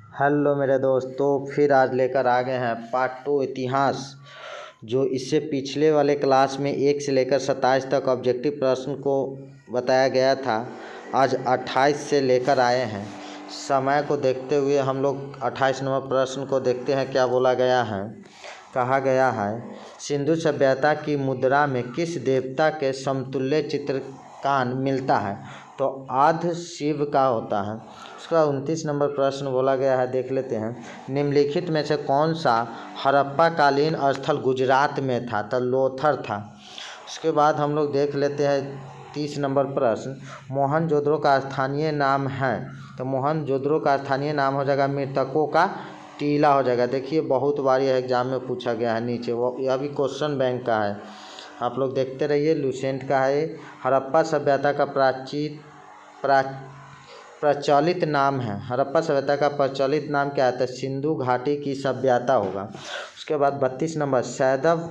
Hello मेरे दोस्तों, फिर आज लेकर आ गए हैं पार्ट 2 इतिहास। जो इससे पिछले वाले क्लास में 1 से लेकर 27 तक ऑब्जेक्टिव प्रश्न को बताया गया था, आज 28 से लेकर आए हैं। समय को देखते हुए हम लोग 28 नंबर प्रश्न को देखते हैं। क्या बोला गया है? कहा गया है, सिंधु सभ्यता की मुद्रा में किस देवता के समतुल्य चित्रकान मिलता है? तो आद्य शिव का होता है। उसका 29 नंबर प्रश्न बोला गया है, देख लेते हैं। निम्नलिखित में से कौन सा हड़प्पा कालीन स्थल गुजरात में था? तो लोथर था। उसके बाद हम लोग देख लेते हैं 30 नंबर प्रश्न, मोहनजोदड़ो का स्थानीय नाम है? तो मोहनजोदड़ो का स्थानीय नाम हो जाएगा मृतकों का टीला हो जाएगा। देखिए बहुत बार यह एग्जाम में पूछा गया है नीचे, वो यह भी क्वेश्चन बैंक का है, आप लोग देखते रहिए। लुसेंट का है। हड़प्पा सभ्यता का प्रचलित नाम है। हड़प्पा सभ्यता का प्रचलित नाम क्या है? तो सिंधु घाटी की सभ्यता होगा। उसके बाद 32 नंबर, शैव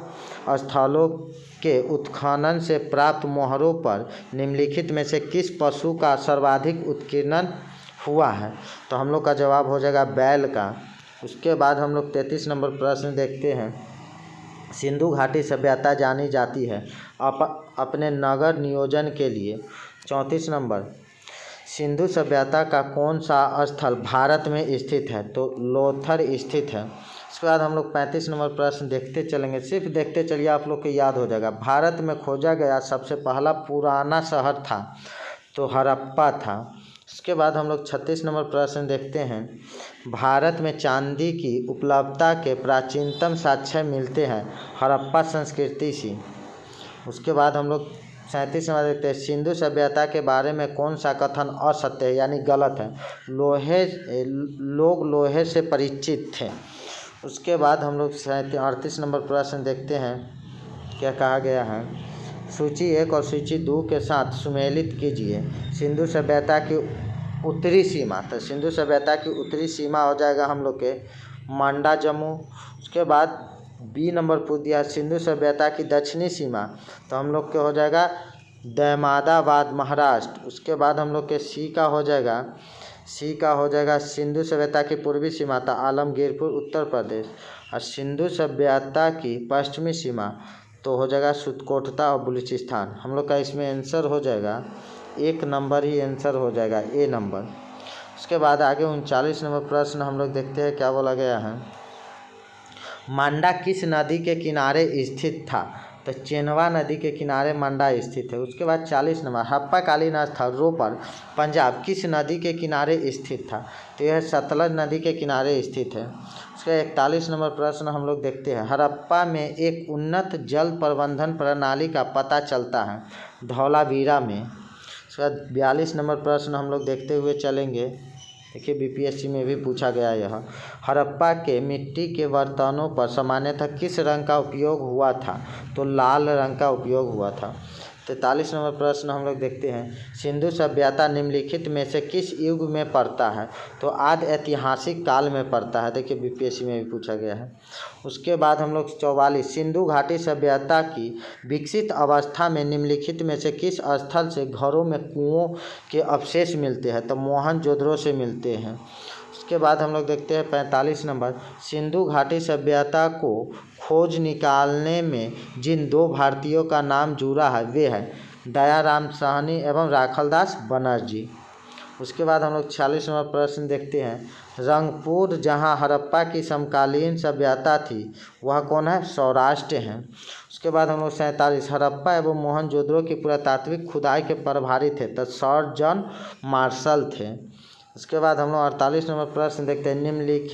स्थलों के उत्खनन से प्राप्त मोहरों पर निम्नलिखित में से किस पशु का सर्वाधिक उत्कीर्णन हुआ है? तो हम लोग का जवाब हो जाएगा बैल का। उसके बाद हम लोग 33 नंबर प्रश्न देखते हैं। सिंधु घाटी सभ्यता जानी जाती है अपने नगर नियोजन के लिए। 34 नंबर, सिंधु सभ्यता का कौन सा स्थल भारत में स्थित है? तो लोथर स्थित है। उसके बाद हम लोग 35 नंबर प्रश्न देखते चलेंगे, सिर्फ देखते चलिए, आप लोग को याद हो जाएगा। भारत में खोजा गया सबसे पहला पुराना शहर था तो हड़प्पा था। उसके बाद हम लोग 36 नंबर प्रश्न देखते हैं। भारत में चांदी की उपलब्धता के प्राचीनतम साक्ष्य मिलते हैं हड़प्पा संस्कृति से। उसके बाद हम लोग 37 नंबर देखते हैं, सिंधु सभ्यता के बारे में कौन सा कथन असत्य है यानी गलत है? लोग लोहे से परिचित थे। उसके बाद हम लोग 38 नंबर प्रश्न देखते हैं। क्या कहा गया है? सूची 1 और सूची 2 के साथ सुमेलित कीजिए सिंधु सभ्यता की उत्तरी सीमा। तो सिंधु सभ्यता की उत्तरी सीमा हो जाएगा हम लोग के मांडा जम्मू। उसके बाद बी नंबर पूछ दिया सिंधु सभ्यता की दक्षिणी सीमा, तो हम लोग के हो जाएगा दहमादाबाद महाराष्ट्र। उसके बाद हम लोग के सी का हो जाएगा सिंधु सभ्यता की पूर्वी सीमा था आलमगीरपुर उत्तर प्रदेश। और सिंधु सभ्यता की पश्चिमी सीमा तो हो जाएगा सुतकोटता और बलूचिस्तान। हम लोग का इसमें आंसर हो जाएगा 1 नंबर ही आंसर हो जाएगा, ए नंबर। उसके बाद आगे 39 नंबर प्रश्न हम लोग देखते हैं। क्या बोला गया है? मांडा किस नदी के किनारे स्थित था? तो चेनवा नदी के किनारे मांडा स्थित है। उसके बाद 40 नंबर, हड़प्पा कालीन स्थल रोपर पंजाब किस नदी के किनारे स्थित था? तो यह सतलज नदी के किनारे स्थित है। उसका 41 नंबर प्रश्न हम लोग देखते हैं। हड़प्पा में एक उन्नत जल प्रबंधन प्रणाली का पता चलता है धौलावीरा में। उसके बाद 42 नंबर प्रश्न हम लोग देखते हुए चलेंगे। देखिए बीपीएससी में भी पूछा गया यह। हड़प्पा के मिट्टी के बर्तनों पर सामान्यतः किस रंग का उपयोग हुआ था? तो लाल रंग का उपयोग हुआ था। 43 नंबर प्रश्न हम लोग देखते हैं। सिंधु सभ्यता निम्नलिखित में से किस युग में पड़ता है? तो आद्य ऐतिहासिक काल में पड़ता है। देखिए बीपीएससी में भी पूछा गया है। उसके बाद हम लोग 44, सिंधु घाटी सभ्यता की विकसित अवस्था में निम्नलिखित में से किस स्थल से घरों में कुओं के अवशेष मिलते हैं? तो मोहनजोदड़ो से मिलते हैं। उसके बाद हम लोग देखते हैं 45 नंबर, सिंधु घाटी सभ्यता को खोज निकालने में जिन 2 भारतीयों का नाम जुड़ा है वे हैं दयाराम साहनी एवं राखलदास बनर्जी। उसके बाद हम लोग 46 नंबर प्रश्न देखते हैं। रंगपुर जहां हड़प्पा की समकालीन सभ्यता थी वह कौन है? सौराष्ट्र है। उसके बाद हम लोग 47, हड़प्पा एवं मोहनजोदड़ो की पुरातात्विक खुदाई के प्रभारी थे तो सर जॉन मार्शल थे। उसके बाद हम लोग 48 नंबर प्रश्न देखते हैं।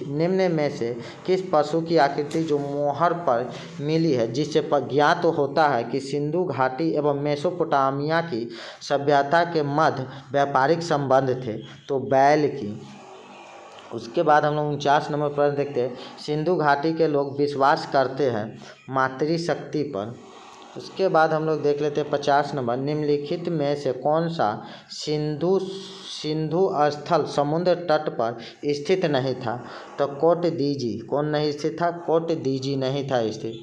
निम्न में से किस पशु की आकृति जो मोहर पर मिली है जिससे ज्ञात होता है कि सिंधु घाटी एवं मेसोपोटामिया की सभ्यता के मध्य व्यापारिक संबंध थे? तो बैल की। उसके बाद हम लोग 49 नंबर प्रश्न देखते हैं। सिंधु घाटी के लोग विश्वास करते हैं मातृशक्ति पर। उसके बाद हम लोग देख लेते हैं 50 नंबर, निम्नलिखित में से कौन सा सिंधु स्थल समुद्र तट पर स्थित नहीं था? तो कोट दीजी कौन नहीं स्थित था? कोट दीजी नहीं था स्थित।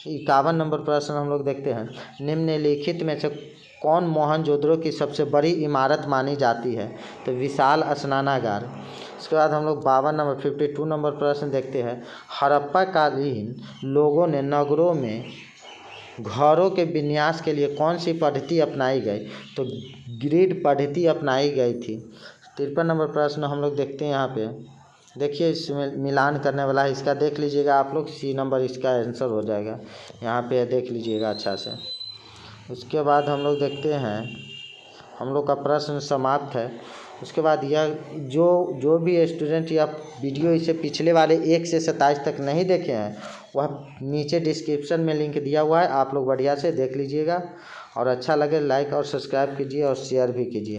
51 नंबर प्रश्न हम लोग देखते हैं। निम्नलिखित में से कौन मोहनजोदड़ो की सबसे बड़ी इमारत मानी जाती है? तो विशाल स्नानागार। उसके बाद हम लोग 52 नंबर प्रश्न देखते हैं। हड़प्पा कालीन लोगों ने नगरों में घरों के विन्यास के लिए कौन सी पद्धति अपनाई गई? तो ग्रिड पद्धति अपनाई गई थी। 53 नंबर प्रश्न हम लोग देखते हैं। यहाँ पे देखिए, इसमें मिलान करने वाला है, इसका देख लीजिएगा आप लोग। सी नंबर इसका आंसर हो जाएगा। यहाँ पे देख लीजिएगा अच्छा से। उसके बाद हम लोग देखते हैं, हम लोग का प्रश्न समाप्त है। उसके बाद यह जो भी स्टूडेंट या वीडियो इसे पिछले वाले 1 से 27 तक नहीं देखे हैं, वह नीचे डिस्क्रिप्शन में लिंक दिया हुआ है, आप लोग बढ़िया से देख लीजिएगा। और अच्छा लगे लाइक और सब्सक्राइब कीजिए और शेयर भी कीजिए।